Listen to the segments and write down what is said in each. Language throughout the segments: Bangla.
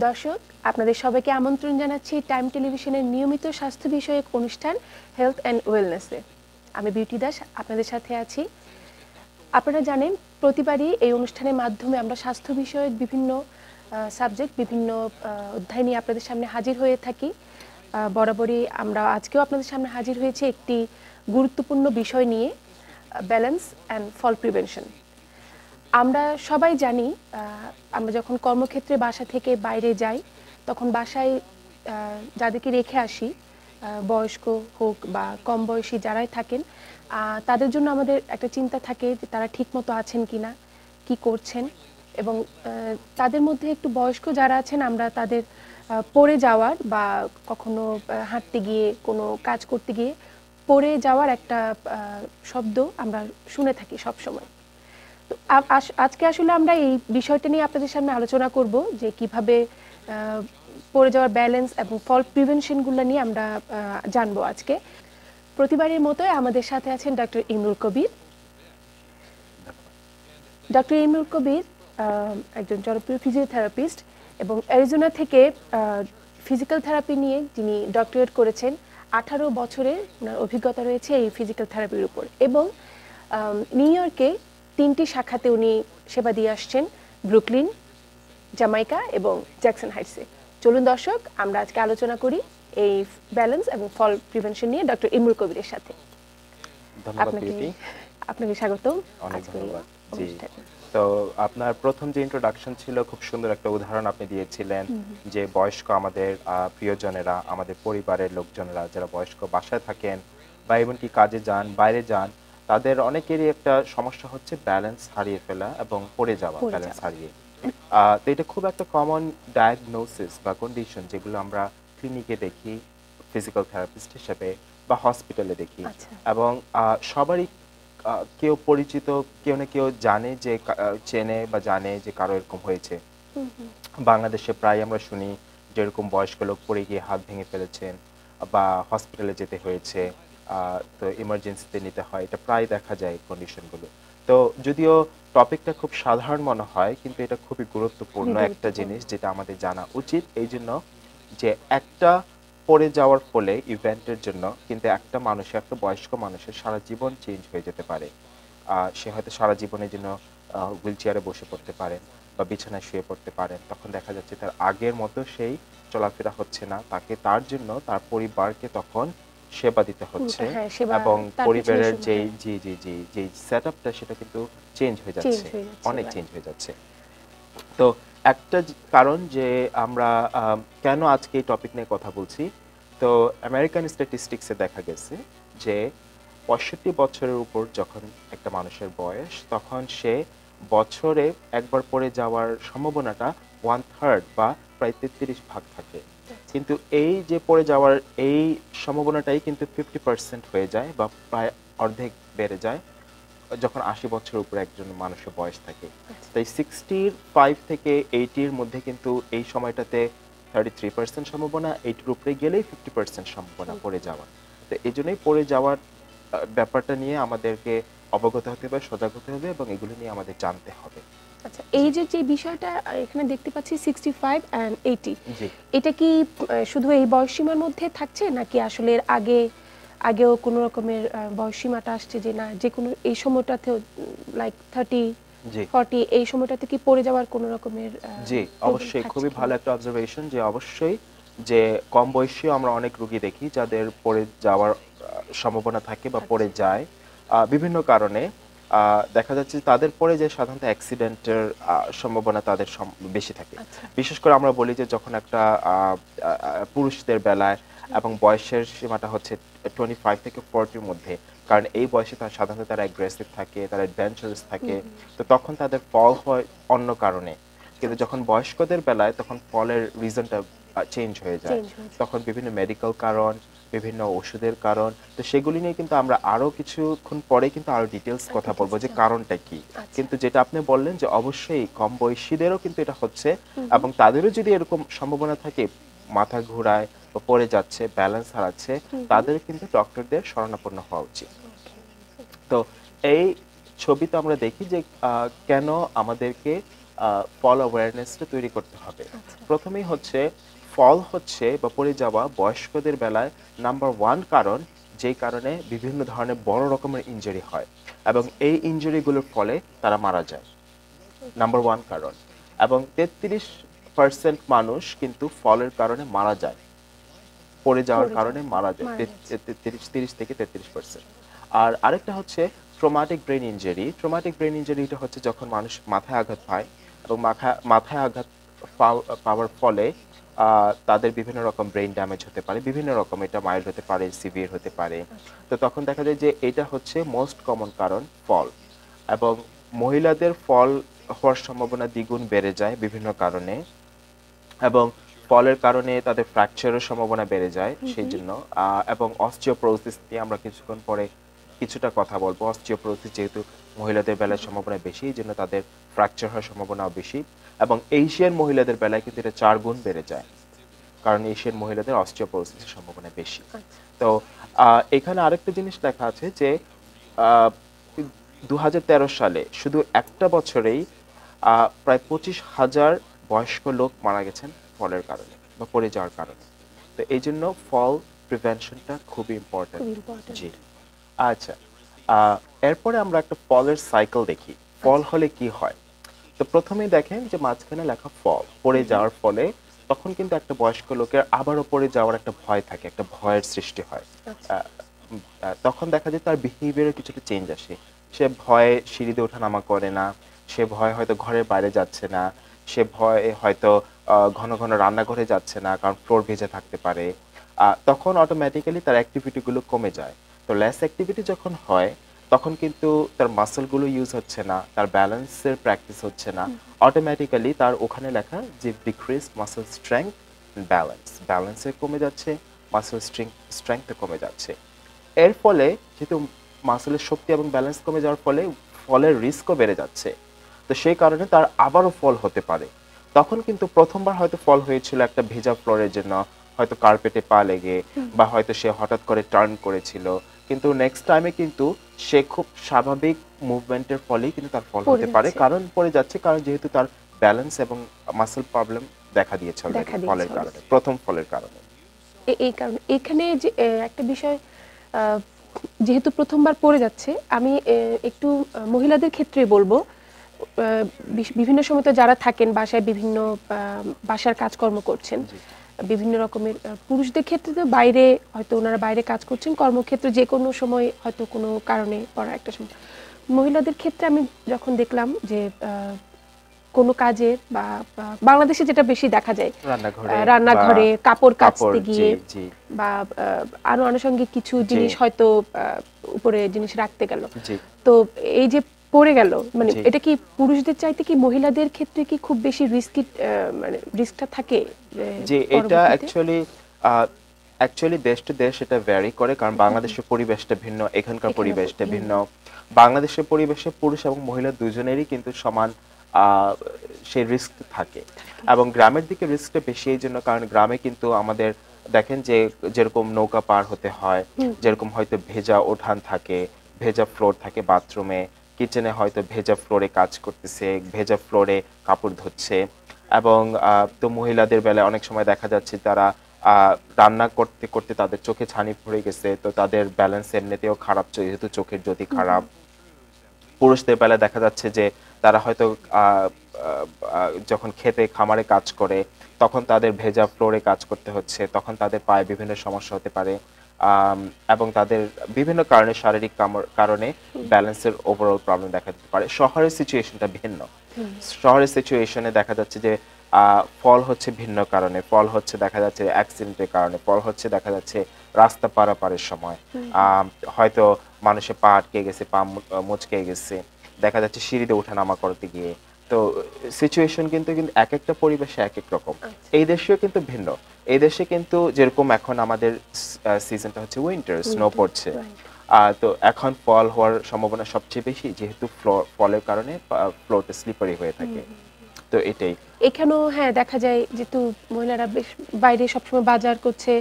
দর্শক, আপনাদের সবাইকে আমন্ত্রণ জানাচ্ছি টাইম টেলিভিশনের নিয়মিত স্বাস্থ্য বিষয়ক অনুষ্ঠান হেলথ অ্যান্ড ওয়েলনেসে। আমি বিউটি দাস আপনাদের সাথে আছি। আপনারা জানেন, প্রতিবারই এই অনুষ্ঠানের মাধ্যমে আমরা স্বাস্থ্য বিষয়ক বিভিন্ন সাবজেক্ট, বিভিন্ন অধ্যায় নিয়ে আপনাদের সামনে হাজির হয়ে থাকি। বরাবরই আমরা আজকেও আপনাদের সামনে হাজির হয়েছি একটি গুরুত্বপূর্ণ বিষয় নিয়ে, ব্যালেন্স অ্যান্ড ফল প্রিভেনশন। আমরা সবাই জানি, আমরা যখন কর্মক্ষেত্রে বাসা থেকে বাইরে যাই, তখন বাসায় যাদেরকে রেখে আসি, বয়স্ক হোক বা কম বয়সী যারাই থাকেন, তাদের জন্য আমাদের একটা চিন্তা থাকে যে তারা ঠিকমতো আছেন কিনা, কি করছেন। এবং তাদের মধ্যে একটু বয়স্ক যারা আছেন, আমরা তাদের পড়ে যাওয়ার বা কখনো হাঁটতে গিয়ে কোনো কাজ করতে গিয়ে পড়ে যাওয়ার একটা শব্দ আমরা শুনে থাকি সব সময়। তো আজকে আসলে আমরা এই বিষয়টা নিয়ে আপনাদের সামনে আলোচনা করব যে কিভাবে পড়ে যাওয়ার ব্যালেন্স এবং ফল প্রিভেনশনগুলো নিয়ে আমরা জানবো আজকে। প্রতিবারের মতোই আমাদের সাথে আছেন ডক্টর ইমরুল কবির। ডক্টর ইমরুল কবির একজন জনপ্রিয় ফিজিওথেরাপিস্ট এবং অ্যারিজোনা থেকে ফিজিক্যাল থেরাপি নিয়ে যিনি ডক্টরেট করেছেন। 18 বছরের ওনার অভিজ্ঞতা রয়েছে এই ফিজিক্যাল থেরাপির উপর, এবং নিউ ইয়র্কে 3টি শাখাতে উনি সেবা দিয়ে আসছেন, ব্রুকলিন, জামাইকা এবং জ্যাকসন হাইটসে। চলুন দর্শক, আমরা আজকে আলোচনা করি এই ব্যালেন্স এবং ফল প্রিভেনশন নিয়ে ডক্টর ইমরুল কবিরের সাথে। আপনাকে স্বাগত। অনেক ধন্যবাদ। জি, তো আপনার প্রথম যে ইন্ট্রোডাকশন ছিল, খুব সুন্দর একটা উদাহরণ আপনি দিয়েছিলেন যে বয়স্ক আমাদের প্রিয়জনেরা, আমাদের পরিবারের লোকজনেরা যারা বয়স্ক বাসায় থাকেন বা এমনকি কাজে যান, বাইরে যান, তাদের অনেকেরই একটা সমস্যা হচ্ছে ব্যালেন্স হারিয়ে ফেলা এবং পড়ে যাওয়া, ব্যালেন্স হারিয়ে। তো এটা খুব একটা কমন ডায়াগনোসিস বা কন্ডিশন, যেগুলো আমরা ক্লিনিকে দেখি ফিজিক্যাল থেরাপিস্ট হিসেবে বা হসপিটালে দেখি। এবং সবারই কেউ পরিচিত, কেউ না কেউ জানে যে চেনে বা জানে যে কারো এরকম হয়েছে। বাংলাদেশে প্রায় আমরা শুনি যে এরকম বয়স্ক লোক পড়ে গিয়ে হাত ভেঙে ফেলেছেন বা হসপিটালে যেতে হয়েছে, তো ইমার্জেন্সিতে নিতে হয়। এটা প্রায় দেখা যায় কন্ডিশনগুলো। তো যদিও টপিকটা খুব সাধারণ মনে হয়, কিন্তু এটা খুবই গুরুত্বপূর্ণ একটা জিনিস যেটা আমাদের জানা উচিত। এই জন্য যে একটা পড়ে যাওয়ার ফলে ইভেন্টের জন্য কিন্তু একটা মানুষের, একটা বয়স্ক মানুষের সারা জীবন চেঞ্জ হয়ে যেতে পারে। সে হয়তো সারা জীবনের জন্য হুইল চেয়ারে বসে পড়তে পারেন বা বিছানায় শুয়ে পড়তে পারেন। তখন দেখা যাচ্ছে তার আগের মতো সেই চলাফেরা হচ্ছে না, তাকে তার জন্য তার পরিবারকে তখন সেবা দিতে হচ্ছে এবং পরিবারের যেই সেটআপটা সেটা কিন্তু চেঞ্জ হয়ে যাচ্ছে, অনেক চেঞ্জ হয়ে যাচ্ছে। তো একটা কারণ যে আমরা কেন আজকে এই টপিক নিয়ে কথা বলছি, তো আমেরিকান স্ট্যাটিস্টিক্সে দেখা গেছে যে 65 বছরের উপর যখন একটা মানুষের বয়স, তখন সে বছরে একবার পড়ে যাওয়ার সম্ভাবনাটা 1/3 বা প্রায় 33 ভাগ থাকে। কিন্তু এই যে পড়ে যাওয়ার এই সম্ভাবনাটাই কিন্তু 50% হয়ে যায় বা প্রায় অর্ধেক বেড়ে যায় যখন 80 বছর উপরে একজন মানুষের বয়স থাকে। তাই 65 থেকে 80 এর মধ্যে কিন্তু এই সময়টাতে 33% সম্ভাবনা, 80 এর উপরে গেলেই 50% সম্ভাবনা পড়ে যাওয়ার। তো এই জন্যই পড়ে যাওয়ার ব্যাপারটা নিয়ে আমাদেরকে অবগত হতে হবে, সজাগ হতে হবে এবং এগুলো নিয়ে আমাদের জানতে হবে। আচ্ছা, এই যে বিষয়টা এখানে দেখতে পাচ্ছি 65 and 80, এটা কি শুধু এই বয়সসীমার মধ্যে থাকছে নাকি আসলে এর আগেও কোনো রকমের বয়সসীমাটা আসছে যে না যে কোনো এই সময়টাতে লাইক 30 40 এই সময়টাতে কি পড়ে যাওয়ার কোনো রকমের? জি, অবশ্যই খুবই ভালো একটা অবজারভেশন যে অবশ্যই যে কম বয়সী আমরা অনেক রোগী দেখি যাদের পড়ে যাওয়ার সম্ভাবনা থাকে বা পড়ে যায় বিভিন্ন কারণে। দেখা যাচ্ছে তাদের পরে যে সাধারণত অ্যাক্সিডেন্টের সম্ভাবনা তাদের বেশি থাকে। বিশেষ করে আমরা বলি যে যখন একটা পুরুষদের বেলায় এবং বয়সের সীমাটা হচ্ছে 25 থেকে 40 এর মধ্যে, কারণ এই বয়সে তারা সাধারণত তারা অ্যাগ্রেসিভ থাকে, তারা অ্যাডভেঞ্চারাস থাকে, তো তখন তাদের ফল হয় অন্য কারণে। কিন্তু যখন বয়স্কদের বেলায় তখন ফলের রিজনটা চেঞ্জ হয়ে যায়, তখন বিভিন্ন মেডিকেল কারণ, বিভিন্ন ওষুধের কারণ, তো সেগুলি নিয়ে কিন্তু আমরা আরো কিছুক্ষণ পরে কিন্তু আরো ডিটেইলস কথা বলবো যে কারণটা কি। কিন্তু যেটা আপনি বললেন যে অবশ্যই কম বয়সীদেরও কিন্তু এটা হচ্ছে এবং তাদেরও যদি এরকম সম্ভাবনা থাকে, মাথা ঘোরায় বা পড়ে যাচ্ছে, ব্যালেন্স হারাচ্ছে, তাদের কিন্তু ডক্টরদের শরণাপন্ন হওয়া উচিত। তো এই ছবিতে আমরা দেখি যে কেন আমাদেরকে ফল অ্যাওয়ারনেসটা তৈরি করতে হবে। প্রথমেই হচ্ছে ফল হচ্ছে বা পড়ে যাওয়া বয়স্কদের বেলায় নাম্বার 1 কারণ, যেই কারণে বিভিন্ন ধরনের বড় রকমের ইনজুরি হয় এবং এই ইনজুরিগুলোর ফলে তারা মারা যায়। নাম্বার 1 কারণ। এবং 33% মানুষ কিন্তু ফলের কারণে মারা যায়, পড়ে যাওয়ার কারণে মারা যায়, 30 থেকে 33%। আর আরেকটা হচ্ছে traumatic brain injury. Traumatic brain ইনজুরিটা হচ্ছে যখন মানুষ মাথায় আঘাত পায় এবং মাথায় আঘাত পাওয়ার ফলে তাদের বিভিন্ন রকম ব্রেন ড্যামেজ হতে পারে, বিভিন্ন রকম, এটা মাইল্ড হতে পারে, সিভিয়ার হতে পারে। তো তখন দেখা যায় যে এটা হচ্ছে মোস্ট কমন কারণ ফল। এবং মহিলাদের ফল হওয়ার সম্ভাবনা দ্বিগুণ বেড়ে যায় বিভিন্ন কারণে, এবং ফলের কারণে তাদের ফ্র্যাকচারের সম্ভাবনা বেড়ে যায় সেই জন্য। এবং অস্টিওপোরোসিস নিয়ে আমরা কিছুক্ষণ পরে কিছুটা কথা বলবো। অস্টিওপোরোসিস যেহেতু মহিলাদের বেলায় সম্ভাবনা বেশি, এই জন্য তাদের ফ্র্যাকচার হওয়ার সম্ভাবনাও বেশি। এবং এশিয়ান মহিলাদের বেলায় কিন্তু এটা 4 গুণ বেড়ে যায়, কারণ এশিয়ান মহিলাদের অস্টিওপোরোসিসের সম্ভাবনা বেশি। তো এখানে আরেকটা জিনিস লেখা আছে যে 2013 সালে শুধু একটা বছরেই প্রায় 25,000 বয়স্ক লোক মারা গেছেন ফলের কারণে বা পড়ে যাওয়ার কারণে। তো এই জন্য ফল প্রিভেনশনটা খুবই ইম্পর্টেন্ট। জি। আচ্ছা, এরপরে আমরা একটা ফলের সাইকেল দেখি, ফল হলে কি হয়। তো প্রথমেই দেখেন যে মাঝখানে লেখা ফল, পড়ে যাওয়ার ফলে তখন কিন্তু একটা বয়স্ক লোকের আবারও পড়ে যাওয়ার একটা ভয় থাকে, একটা ভয়ের সৃষ্টি হয়। তখন দেখা যায় তার বিহেভিয়ারে কিছুটা চেঞ্জ আসে। সে ভয়ে সিঁড়িতে ওঠানামা করে না, সে ভয়ে হয়তো ঘরের বাইরে যাচ্ছে না, সে ভয়ে হয়তো ঘন ঘন রান্নাঘরে যাচ্ছে না, কারণ ফ্লোর ভেজে থাকতে পারে। তখন অটোমেটিক্যালি তার অ্যাক্টিভিটিগুলো কমে যায়। তো লেস অ্যাক্টিভিটি যখন হয় তখন কিন্তু তার মাসলগুলো ইউজ হচ্ছে না, তার ব্যালেন্সের প্র্যাকটিস হচ্ছে না, অটোমেটিক্যালি তার ওখানে লেখা যে ডিক্রিজ মাসল স্ট্রেংথ ব্যালেন্সে কমে যাচ্ছে, মাসল স্ট্রেংথে কমে যাচ্ছে। এর ফলে যেহেতু মাসলের শক্তি এবং ব্যালেন্স কমে যাওয়ার ফলে ফলের রিস্কও বেড়ে যাচ্ছে। তো সেই কারণে তার আবারও ফল হতে পারে। তখন কিন্তু প্রথমবার হয়তো ফল হয়েছিল একটা ভেজা ফ্লোরের জন্য, হয়তো কার্পেটে পা লেগে, বা হয়তো সে হঠাৎ করে টার্ন করেছিল, কিন্তু নেক্সট টাইমে কিন্তু সে খুব স্বাভাবিক মুভমেন্টের ফলেই কিন্তু তার ফল হতে পারে, কারণ পড়ে যাচ্ছে, কারণ যেহেতু তার ব্যালেন্স এবং মাসল প্রবলেম দেখা দিয়েছে অলরেডি ফলের কারণে, প্রথম ফলের কারণে। এই কারণে এখানে যে একটা বিষয়, যেহেতু প্রথমবার পড়ে যাচ্ছে, আমি একটু মহিলাদের ক্ষেত্রে বলবো, বিভিন্ন সময় তো যারা থাকেন বাসায়, বিভিন্ন বাসার কাজকর্ম করছেন, বিভিন্ন রকমের, পুরুষদের ক্ষেত্রে তো বাইরে হয়তো ওনারা বাইরে কাজ করছেন, কর্মক্ষেত্রে যে কোনো সময় হয়তো কোনো কারণে পড়া একটা সময়। মহিলাদের ক্ষেত্রে আমি যখন দেখলাম যে কোনো কাজে বা বাংলাদেশে যেটা বেশি দেখা যায়, রান্নাঘরে কাপড় কাচতে গিয়ে বা আরো আনুষঙ্গিক কিছু জিনিস হয়তো উপরে জিনিস রাখতে গেল, তো এই যে পড়ে গেল, মানে এটা কি পুরুষদের চাইতে কি মহিলাদের ক্ষেত্রে কি খুব বেশি মানে রিস্কটা থাকে? যে এটা অ্যাকচুয়ালি দেশ টু দেশ এটা ভ্যারি করে, কারণ বাংলাদেশের পরিবেশটা ভিন্ন, এখানকার পরিবেশটা ভিন্ন। বাংলাদেশের পরিবেশে পুরুষ এবং মহিলা দুজনেরই কিন্তু সমান সেই রিস্ক থাকে, এবং গ্রামের দিকে রিস্কটা বেশি এই জন্য, কারণ গ্রামে কিন্তু আমাদের দেখেন যে যেরকম নৌকা পার হতে হয়, যেরকম হয়তো ভেজা উঠান থাকে, ভেজা ফ্লোর থাকে বাথরুমে, কিচেনে হয়তো ভেজা ফ্লোরে কাজ করতেছে, ভেজা ফ্লোরে কাপড় ধুচ্ছে। এবং তো মহিলাদের বেলায় অনেক সময় দেখা যাচ্ছে তারা রান্না করতে করতে তাদের চোখে ছানি পড়ে গেছে, তো তাদের ব্যালেন্স এমনিতেও খারাপ, যেহেতু চোখের জ্যোতি খারাপ। পুরুষদের বেলায় দেখা যাচ্ছে যে তারা হয়তো যখন খেতে খামারে কাজ করে তখন তাদের ভেজা ফ্লোরে কাজ করতে হচ্ছে, তখন তাদের পায়ে বিভিন্ন সমস্যা হতে পারে, এবং তাদের বিভিন্ন কারণে, শারীরিক কারণে ব্যালেন্সের ওভারঅল প্রবলেম দেখা দিতে পারে। শহরের সিচুয়েশনটা ভিন্ন। শহরের সিচুয়েশনে দেখা যাচ্ছে যে ফল হচ্ছে ভিন্ন কারণে, ফল হচ্ছে দেখা যাচ্ছে অ্যাক্সিডেন্টের কারণে, ফল হচ্ছে দেখা যাচ্ছে রাস্তা পারাপারের সময়, হয়তো মানুষের পা আটকে গেছে, পা মুচকে গেছে, দেখা যাচ্ছে সিঁড়িতে ওঠানামা করতে গিয়ে। তো সিচুয়েশন কিন্তু এক একটা পরিবেশে এক এক রকম। এই দেশেও কিন্তু ভিন্ন। এই দেশে কিন্তু যেরকম এখন আমাদের সিজনটা হচ্ছে উইন্টার, স্নো পড়ছে, তো এখন ফল হওয়ার সম্ভাবনা সবচেয়ে বেশি, যেহেতু ফলের কারণে ফ্লোরটা স্লিপারি হয়ে থাকে। তো এটাই এখানেও হ্যাঁ দেখা যায়, যেহেতু মহিলারা বেশ বাইরে সবসময় বাজার করছে,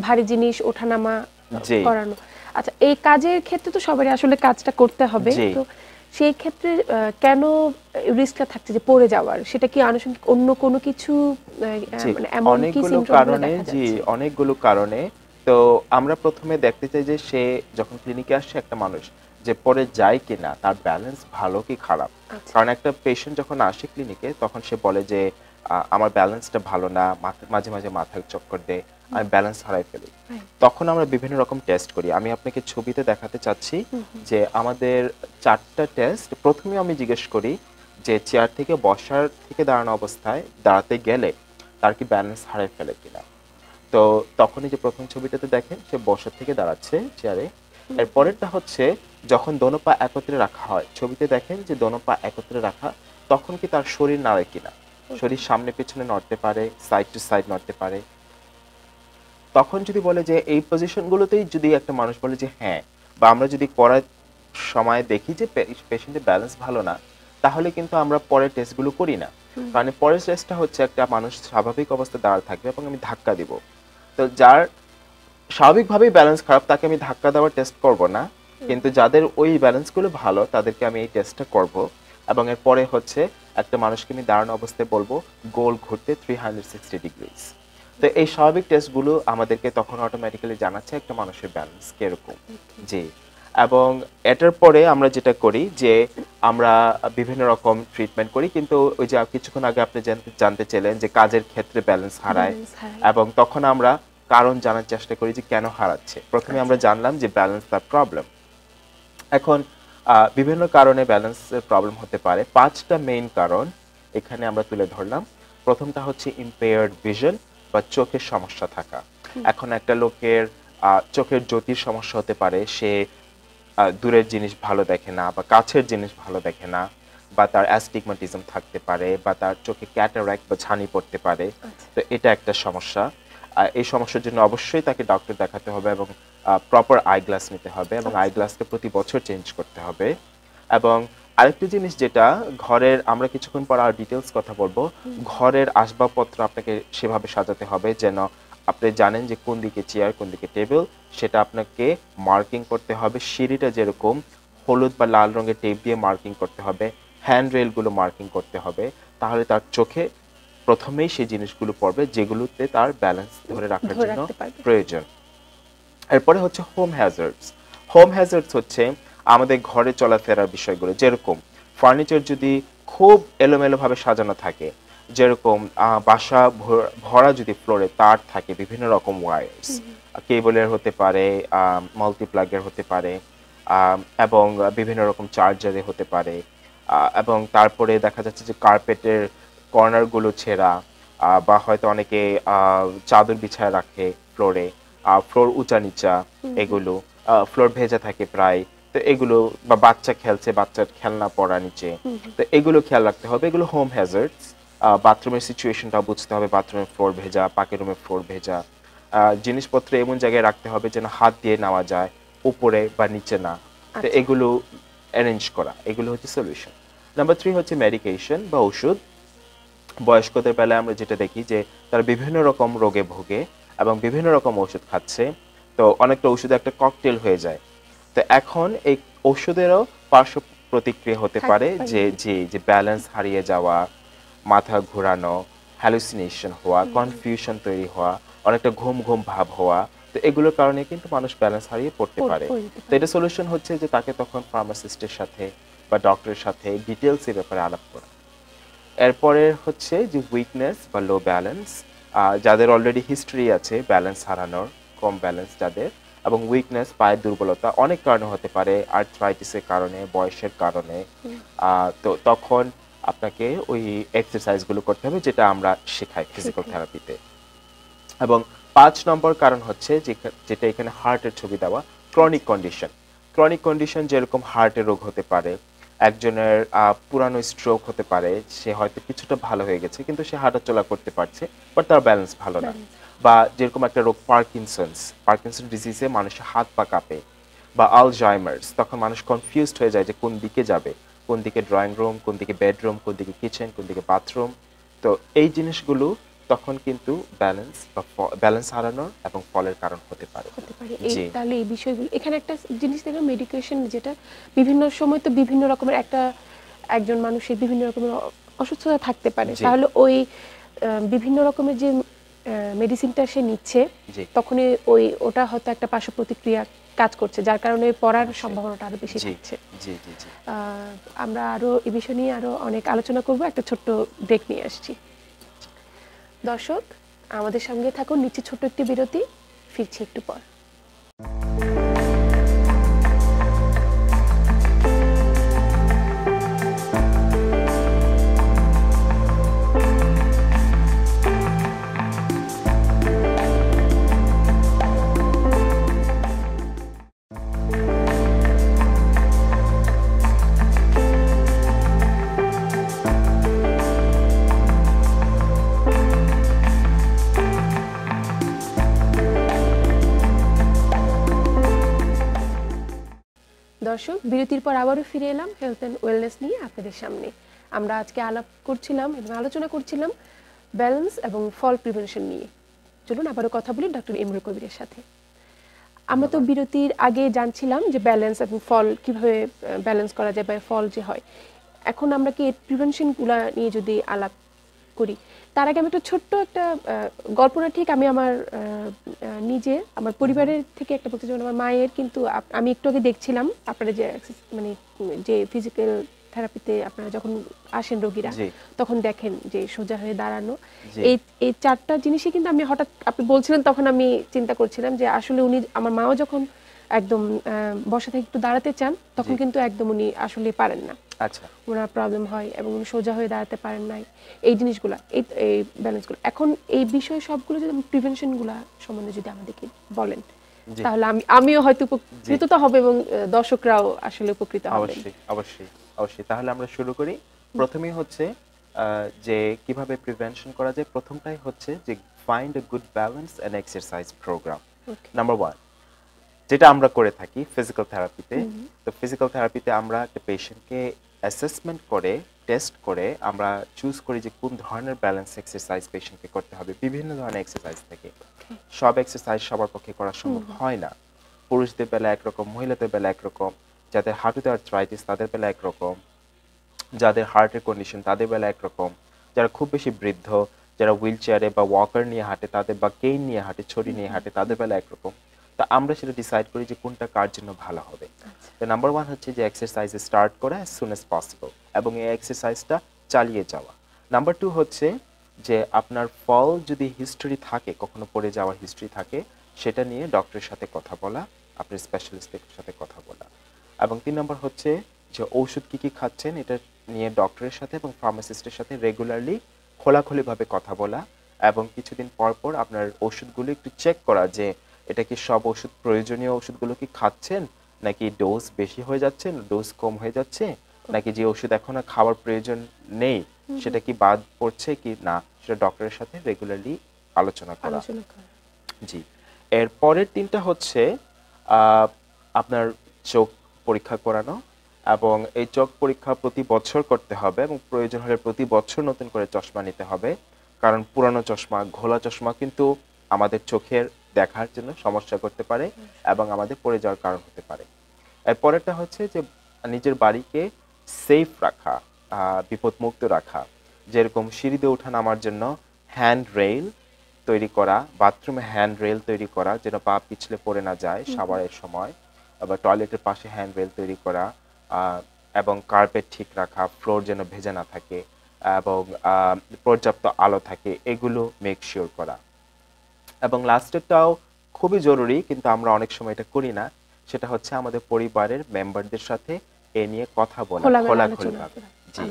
ভারী জিনিস ওঠানামা করানো। আচ্ছা, এই কাজের ক্ষেত্রে তো সবারই আসলে কাজটা করতে হবে, তো সেই ক্ষেত্রে কেন রিস্কটা থাকছে যে পড়ে যাওয়ার? সেটা কি আনুষঙ্গিক অন্য কোনো কিছু জি, মানে এমন কি অনেকগুলো সিম্পটম গুলো কারণে দেখা জি, যাচ্ছে? অনেকগুলো কারণে। তো আমরা ১ম এ দেখতে চাই যে সে যখন ক্লিনিকে আসছে একটা মানুষ যে পরে যায় কিনা, তার ব্যালেন্স ভালো কি খারাপ। আচ্ছা। কারণ একটা পেশেন্ট যখন আসে ক্লিনিকে তখন সে বলে যে আমার ব্যালেন্সটা ভালো না, মাঝে, মাঝে মাথায় চক্কর দেয়, হুম, আমি ব্যালেন্স হারাই ফেলি। রাইট। তখন আমরা বিভিন্ন রকম টেস্ট করি। আমি আপনাকে ছবিতে দেখাতে চাচ্ছি হুম, হুম। যে আমাদের ৪ টা টেস্ট। ১ম এ আমি জিজ্ঞেস করি যে চেয়ার থেকে বসার থেকে দাঁড়ানো অবস্থায় দাঁড়াতে গেলে তার কি ব্যালেন্স হারায় ফেলে কিনা। তো তখনই যে ১ম ছবিটাতে দেখেন সে বসার থেকে দাঁড়াচ্ছে চেয়ারে। হুম, এর হুম। পরেরটা হচ্ছে যখন দোনো পা একত্রে রাখা হয়। ছবিতে দেখেন যে দোনো পা একত্রে রাখা, তখন কি তার শরীর নাড়ে কিনা। ওকে। শরীর সামনে পেছনে নড়তে পারে, সাইড টু সাইড নড়তে পারে। তখন যদি বলে যে এই পজিশনগুলোতেই যদি একটা মানুষ বলে যে হ্যাঁ, বা আমরা যদি করার সময় দেখি যে পেশেন্টের ব্যালেন্স ভালো না, তাহলে কিন্তু আমরা পরের টেস্টগুলো করি না। হুম, কারণ পরের টেস্টটা হচ্ছে একটা মানুষ স্বাভাবিক অবস্থায় দাঁড়া থাকবে এবং আমি ধাক্কা দিব। তো যার স্বাভাবিকভাবেই ব্যালেন্স খারাপ তাকে আমি ধাক্কা দেওয়ার টেস্ট করব না। হুম। কিন্তু যাদের ওই ব্যালেন্সগুলো ভালো তাদেরকে আমি এই টেস্টটা করব। এবং এরপরে হচ্ছে একটা মানুষকে আমি দাঁড়ানো অবস্থায় বলবো গোল ঘুরতে 360 ডিগ্রিজ। তো এই স্বাভাবিক টেস্টগুলো আমাদেরকে তখন অটোমেটিক্যালি জানাচ্ছে একটা মানুষের ব্যালেন্স কিরকম। ওকে। জি। এবং এটার পরে আমরা যেটা করি যে আমরা বিভিন্ন রকম ট্রিটমেন্ট করি, কিন্তু ওই যে কিছুক্ষণ আগে আপনি জানতে চাইলেন যে কাজের ক্ষেত্রে ব্যালেন্স হারায়, ব্যালেন্স হারায়। এবং তখন আমরা কারণ জানার চেষ্টা করি যে কেন হারাচ্ছে। প্রথমে আমরা আচ্ছা। জানলাম যে ব্যালেন্স তার প্রবলেম। এখন বিভিন্ন কারণে ব্যালেন্সের প্রবলেম হতে পারে। ৫টা মেইন কারণ এখানে আমরা তুলে ধরলাম। প্রথমটা হচ্ছে ইম্পেয়ার্ড ভিশন বা চোখের সমস্যা থাকা। হুম, এখন একটা লোকের চোখের জ্যোতির সমস্যা হতে পারে। সে দূরের জিনিস ভালো দেখে না বা কাছের জিনিস ভালো দেখে না, বা তার অ্যাস্টিগম্যাটিজম থাকতে পারে, বা তার চোখে ক্যাটারাক্ট বা ছানি পড়তে পারে। আচ্ছা। তো এটা একটা সমস্যা। এই সমস্যার জন্য অবশ্যই তাকে ডক্টর দেখাতে হবে এবং প্রপার আই গ্লাস নিতে হবে এবং আই আচ্ছা। গ্লাসকে প্রতি বছর চেঞ্জ করতে হবে। এবং আরেকটি জিনিস যেটা ঘরের, আমরা কিছুক্ষণ পর আর ডিটেলস কথা বলবো, হুম, ঘরের আসবাবপত্র আপনাকে সেভাবে সাজাতে হবে যেন আপনি জানেন যে কোন দিকে চেয়ার কোন দিকে টেবিল, সেটা আপনাকে মার্কিং করতে হবে। সিঁড়িটা যেরকম হলুদ বা লাল রঙের টেপ দিয়ে মার্কিং করতে হবে, হ্যান্ড রেলগুলো মার্কিং করতে হবে, তাহলে তার চোখে প্রথমেই সেই জিনিসগুলো পড়বে যেগুলোতে তার ব্যালেন্স ধরে রাখার ধরে জন্য রাখতে পারবে। প্রয়োজন। এরপরে হচ্ছে হোম হ্যাজার্ডস। হোম হ্যাজার্ডস হচ্ছে আমাদের ঘরে চলাফেরার বিষয়গুলো, যেরকম ফার্নিচার যদি খুব এলোমেলোভাবে সাজানো থাকে, যেরকম বাসা ভরা যদি ফ্লোরে তার থাকে, বিভিন্ন রকম ওয়্যারস, হুম, হুম। কেবলের হতে পারে, মাল্টিপ্লাগের হতে পারে, এবং বিভিন্ন রকম চার্জারে হতে পারে, এবং তারপরে দেখা যাচ্ছে যে কার্পেটের কর্নারগুলো ছেঁড়া, বা হয়তো অনেকে চাদর বিছায় রাখে ফ্লোরে, ফ্লোর উঁচা নিচা, হুম, হুম। এগুলো ফ্লোর ভেজা থাকে প্রায়। তো এগুলো, বা বাচ্চা খেলছে, বাচ্চার খেলনা পড়া নিচে, হুম, হুম। তো এগুলো খেয়াল রাখতে হবে। এগুলো হোম হ্যাজার্ডস। বাথরুমের সিচুয়েশনটা বুঝতে হবে, বাথরুমের ফ্লোর ভেজা, পাকের রুমের ফ্লোর ভেজা। জিনিসপত্র এমন জায়গায় রাখতে হবে যেন হাত দিয়ে নেওয়া যায়, উপরে বা নিচে না। তো আচ্ছা। এগুলো অ্যারেঞ্জ করা, এগুলো হচ্ছে সলিউশন। নাম্বার 3 হচ্ছে মেডিকেশন বা ওষুধ। বয়স্কদের বেলায় আমরা যেটা দেখি যে তারা বিভিন্ন রকম রোগে ভোগে এবং বিভিন্ন রকম ওষুধ খাচ্ছে। তো অনেকটা ওষুধ একটা ককটেল হয়ে যায়। তো এখন এই ওষুধেরও পার্শ্ব প্রতিক্রিয়া হতে পারে, থাকতে পারে। যে যে ব্যালেন্স হারিয়ে যাওয়া, মাথা ঘোরানো, হ্যালুসিনেশন হওয়া, হুম, হুম। কনফিউশন তৈরি হওয়া, অনেকটা ঘুম ঘুম ভাব হওয়া। তো এগুলোর কারণে কিন্তু মানুষ ব্যালেন্স হারিয়ে পড়তে পারে। পড়ে যেতে তো পারে। এটা সলিউশন হচ্ছে যে তাকে তখন ফার্মাসিস্টের সাথে বা ডক্টরের সাথে ডিটেলস এই ব্যাপারে আলাপ করা। এরপরে হচ্ছে যে উইকনেস বা লো ব্যালেন্স, যাদের অলরেডি হিস্ট্রি আছে ব্যালেন্স হারানোর, কম ব্যালেন্স যাদের, এবং উইকনেস পায়ের দুর্বলতা অনেক কারণে হতে পারে, আর্থ্রাইটিসের কারণে, বয়সের কারণে। হুম, তো তখন আপনাকে ওই এক্সারসাইজগুলো করতে হবে যেটা আমরা শেখাই ফিজিক্যাল সেটাই। থেরাপিতে। এবং ৫ নম্বর কারণ হচ্ছে যেটা এখানে হার্টের ছবি দেওয়া, ক্রনিক আচ্ছা। কন্ডিশন। ক্রনিক কন্ডিশন যেরকম হার্টের রোগ হতে পারে, একজনের পুরানো স্ট্রোক হতে পারে, সে হয়তো কিছুটা ভালো হয়ে গেছে কিন্তু সে হাঁটাচলা করতে পারছে, বাট তার ব্যালেন্স ভালো না। ব্যালেন্স। বা যেরকম একটা রোগ পার্কিনসন ডিজিজে মানুষের হাত পা কাঁপে, বা আলজাইমার্স, তখন মানুষ কনফিউজড হয়ে যায় যে কোন দিকে যাবে, কোন দিকে ড্রয়িং রুম, কোন দিকে বেডরুম, কোন দিকে কিচেন, কোন দিকে বাথরুম। তো এই জিনিসগুলো তখন কিন্তু ব্যালেন্স হারানোর এবং ফলের কারণ হতে পারে। এই তাহলে এই বিষয়গুলো এখানে একটা জিনিস দেখলাম, মেডিকেশন, যেটা বিভিন্ন সময় তো বিভিন্ন রকমের একজন মানুষের বিভিন্ন রকমের অসুস্থতা থাকতে পারে, তাহলে ওই বিভিন্ন রকমের যে মেডিসিনটা সে নিচ্ছে তখনই ওটা হয়তো একটা পার্শ্ব প্রতিক্রিয়া কাজ করছে, যার কারণে পড়ার সম্ভাবনাটা আরো বেশি থাকছে। আমরা আরো এই বিষয় নিয়ে আরো অনেক আলোচনা করব, একটা ছোট্ট ব্রেক নিয়ে আসছি। দর্শক আমাদের সঙ্গে থাকুন, নিচে ছোট্ট একটি বিরতি, ফিরছি একটু পর। দর্শক বিরতির পর আবারও ফিরে এলাম হেলথ অ্যান্ড ওয়েলনেস নিয়ে আপনাদের সামনে। আমরা আজকে আলাপ করছিলাম এবং আলোচনা করছিলাম ব্যালেন্স এবং ফল প্রিভেনশন নিয়ে। চলুন আবারও কথা বলি ডক্টর ইমরুল কবিরের সাথে। আমরা তো বিরতির আগে জানছিলাম যে ব্যালেন্স এবং ফল কিভাবে ব্যালেন্স করা যায় বা ফল যে হয়। এখন আমরা কি প্রিভেনশনগুলো নিয়ে যদি আলাপ করি, তার আগে আমি একটা ছোট্ট একটা গল্পটা, ঠিক আমি আমার আমার পরিবারের থেকে একটা বলতে চাই। আমার মায়ের কিন্তু আমি একটু আগে দেখছিলাম আপনারা যে মানে যে ফিজিক্যাল থেরাপিতে আপনারা যখন আসেন রোগীরা, তখন দেখেন যে সোজা হয়ে দাঁড়ানো, এই চারটা জিনিসই কিন্তু আমি হঠাৎ আপনি বলছিলেন তখন আমি চিন্তা করছিলাম যে আসলে উনি, আমার মাও যখন একদম বসা থেকে একটু দাঁড়াতে চান তখন কিন্তু একদম উনি আসলে পারেন না। আচ্ছা, ওনার প্রবলেম হয় এবং উনি সোজা হয়ে দাঁড়াতে পারেন নাই। এই জিনিসগুলো, এই ব্যালেন্সগুলো, এখন এই বিষয় সবগুলো যদি প্রিভেনশনগুলো সম্বন্ধে যদি আমাদেরকে বলেন, তাহলে আমিও হয়তো উপকৃত তো হবে এবং দর্শকরাও আসলে উপকৃত হবে। অবশ্যই অবশ্যই অবশ্যই। তাহলে আমরা শুরু করি। প্রথমেই হচ্ছে যে কিভাবে প্রিভেনশন করা যায়। প্রথমটাই হচ্ছে যে find a good balance and exercise programme. Number 1, যেটা আমরা করে থাকি ফিজিক্যাল থেরাপিতে। তো ফিজিক্যাল থেরাপিতে আমরা একটা পেশেন্টকে অ্যাসেসমেন্ট করে, টেস্ট করে আমরা চুজ করি যে কোন ধরনের ব্যালেন্স এক্সারসাইজ পেশেন্টকে করতে হবে। বিভিন্ন ধরনের এক্সারসাইজ থাকে, সব এক্সারসাইজ সবার পক্ষে করা সম্ভব হয় না। পুরুষদের বেলা একরকম, মহিলাদের বেলা একরকম, যাদের হাঁটুতে আর্থ্রাইটিস তাদের বেলা একরকম, যাদের হার্টের কন্ডিশন তাদের বেলা একরকম, যারা খুব বেশি বৃদ্ধ, যারা হুইল চেয়ারে বা ওয়াকার নিয়ে হাঁটে তাদের, বা কেইন নিয়ে হাঁটে, ছড়ি নিয়ে হাঁটে, তাদের বেলা একরকম। তো আমরা সেটা ডিসাইড করি যে কোনটা কার জন্য ভালো হবে। তো নাম্বার 1 হচ্ছে যে এক্সারসাইজ স্টার্ট করা অ্যাজ সুন অ্যাজ পসিবল এবং এই এক্সারসাইজটা চালিয়ে যাওয়া। নাম্বার 2 হচ্ছে যে আপনার ফল যদি হিস্টরি থাকে, কখনো পড়ে যাওয়ার হিস্টরি থাকে, সেটা নিয়ে ডক্টরের সাথে কথা বলা, আপনার স্পেশালিস্টের সাথে কথা বলা। এবং 3 নম্বর হচ্ছে যে ওষুধ কি খাচ্ছেন এটা নিয়ে ডক্টরের সাথে এবং ফার্মাসিস্টের সাথে রেগুলারলি খোলাখুলিভাবে কথা বলা, এবং কিছুদিন পর পর আপনার ওষুধগুলো একটু চেক করা যে এটা কি সব ওষুধ, প্রয়োজনীয় ওষুধগুলো কি খাচ্ছেন, নাকি ডোজ বেশি হয়ে যাচ্ছে, ডোজ কম হয়ে যাচ্ছে, নাকি যে ওষুধ এখন আর খাওয়ার প্রয়োজন নেই সেটা কি বাদ পড়ছে কি না, সেটা ডক্টরের সাথে রেগুলারলি আলোচনা করা। জি। এর পরের 3টা হচ্ছে আপনার চোখ পরীক্ষা করানো, এবং এই চোখ পরীক্ষা প্রতি বছর করতে হবে এবং প্রয়োজন হলে প্রতি বছর নতুন করে চশমা নিতে হবে, কারণ পুরানো চশমা, ঘোলা চশমা কিন্তু আমাদের চোখের দেখার জন্য সমস্যা করতে পারে এবং আমাদের পড়ে যাওয়ার কারণ হতে পারে। এর পরেরটা হচ্ছে যে নিজের বাড়িকে সেফ রাখা, বিপদমুক্ত রাখা, যেরকম সিঁড়িতে ওঠা নামার জন্য হ্যান্ড রেল তৈরি করা, বাথরুমে হ্যান্ড রেল তৈরি করা যেন পা পিছলে পড়ে না যায় শাওয়ারের সময়, আবার টয়লেটের পাশে হ্যান্ড রেল তৈরি করা, এবং কার্পেট ঠিক রাখা, ফ্লোর যেন ভেজা না থাকে এবং পর্যাপ্ত আলো থাকে, এগুলো মেক শিওর করা। এবং লাস্টেরটাও খুবই জরুরি কিন্তু আমরা অনেক সময় এটা করি না, সেটা হচ্ছে আমাদের পরিবারের মেম্বারদের সাথে এ নিয়ে কথা বলা, খোলাখুলিভাবে। জি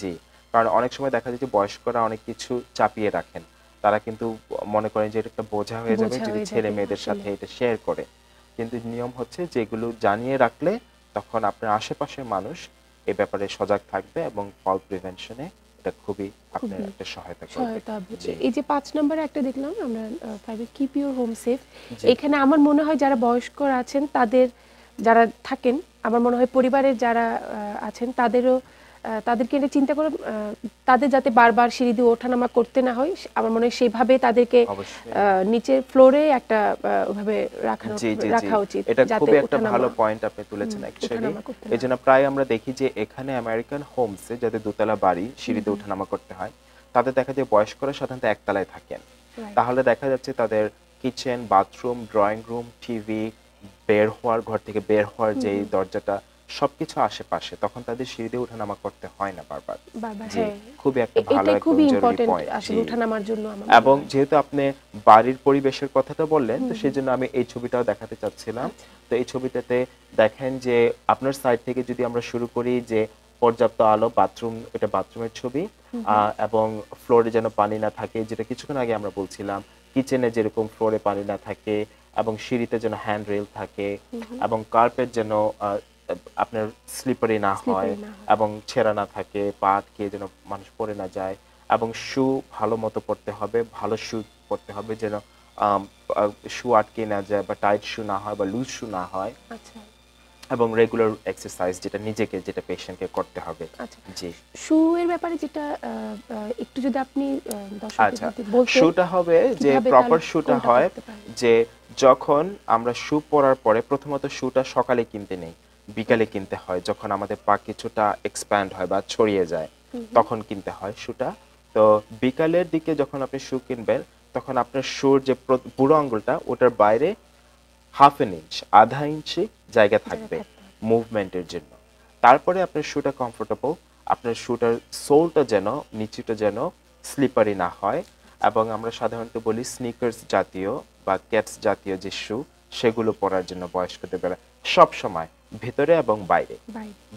জি, কারণ অনেক সময় দেখা যায় যে বয়স্করা অনেক কিছু চাপিয়ে রাখেন, তারা কিন্তু মনে করেন যে এটা একটা বোঝা হয়ে যাবে যদি ছেলে মেয়েদের সাথে এটা শেয়ার করে, কিন্তু নিয়ম হচ্ছে যে এগুলো জানিয়ে রাখলে তখন আপনার আশেপাশের মানুষ এই ব্যাপারে সজাগ থাকবে এবং ফল প্রিভেনশনে এটা খুবই আপনার একটা সহায়তা করবে। এই যে 5 নম্বরে একটা দেখলাম আমরা, কিপ ইউর হোম সেফ, এখানে আমার মনে হয় যারা বয়স্করা আছেন তাদের, যারা থাকেন, আমার মনে হয় পরিবারের যারা আছেন তাদেরও তাদেরকে এটা চিন্তা করে তাদের যাতে বারবার সিঁড়ি দিয়ে ওঠানামা করতে না হয়, আমার মনে হয় সেইভাবে তাদেরকে নিচের ফ্লোরে একটা ওভাবে রাখা উচিত। এটা খুবই একটা ভালো পয়েন্ট আপনি তুলেছেন অ্যাকচুয়ালি। এজন্য প্রায় আমরা দেখি যে এখানে আমেরিকান হোমসে যাদের দোতলা বাড়ি সিঁড়িতে ওঠানামা করতে হয়, তাদের দেখা যায় বয়স্করা সাধারণত একতলায় থাকেন। তাহলে দেখা যাচ্ছে তাদের kitchen, bathroom, drawing room, TV, বের হওয়ার ঘর থেকে বের হওয়ার যে দরজাটা সবকিছু আশেপাশে, তখন তাদের সিঁড়ি দিয়ে ওঠানামা করতে হয় না বারবার। খুবই একটা ভালো একটা জরুরি পয়েন্ট। এবং যেহেতু আপনি বাড়ির পরিবেশের কথাটা বললেন, তো সেজন্য আমি এই ছবিটাও দেখাতে চাচ্ছিলাম। তো এই ছবিটাতে দেখেন যে আপনার সাইড থেকে যদি আমরা শুরু করি যে পর্যাপ্ত আলো, বাথরুম, এটা বাথরুমের ছবি, এবং ফ্লোরে যেন পানি না থাকে, যেটা কিছুক্ষণ আগে আমরা বলছিলাম, কিচেনে যেরকম ফ্লোরে পানি না থাকে, এবং সিঁড়িতে যেন হ্যান্ড রেল থাকে, এবং কার্পেট যেন আপনার স্লিপারি না হয় এবং ছেঁড়া না থাকে, পা আটকে যেন মানুষ পড়ে না যায়, এবং শু ভালো মতো পরতে হবে, ভালো শু পরতে হবে যেন শু আটকে না যায় বা টাইট শু না হয় বা লুজ শু না হয়। এবং রেগুলার এক্সারসাইজ যেটা পেশেন্টকে করতে হবে। জি, শু এর ব্যাপারে যেটা একটু যদি আপনি দর্শকদের বলতেন। শুটা হবে যে প্রপার শুটা হয় যে যখন আমরা শু পরার পরে প্রথমত শুটা সকালে কিনতে নেই, বিকালে কিনতে হয়, যখন আমাদের পা কিছুটা এক্সপ্যান্ড হয় বা ছড়িয়ে যায় তখন কিনতে হয় শুটা। তো বিকালের দিকে যখন আপনি শু কিনবেন, তখন আপনার শুর যে বুড়ো আঙ্গুলটা ওটার বাইরে হাফ এন ইঞ্চ, আধা ইঞ্চি জায়গা থাকবে মুভমেন্টের জন্য। তারপরে আপনার শুটা কমফোর্টেবল, আপনার শুটার সোলটা যেন, নিচুটা যেন স্লিপারি না হয়। এবং আমরা সাধারণত বলি স্নিকার্স জাতীয় বা ক্যাটস জাতীয় যে শু, সেগুলো পরার জন্য বয়স্কদের বেলা সব সময় ভেতরে এবং বাইরে।